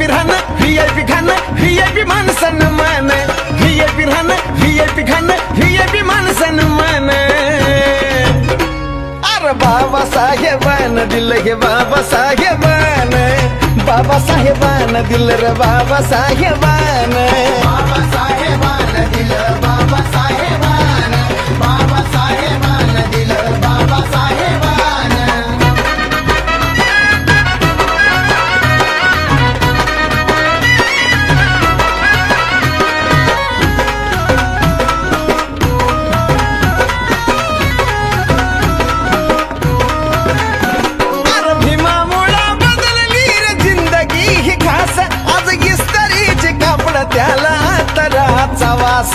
VIP राहणं VIP खाणं VIP मान सन्मान VIP राहणं VIP खाणं VIP मान सन्मान अरे बाबासाहेबान दिलं हे बाबासाहेबान बाबासाहेबान दिलं रे बाबासाहेबान बाबासाहेबान दिलं बाबासाहेबान बाबासाहेबान दिलं बाबासाहेबान त्याला तराचा वास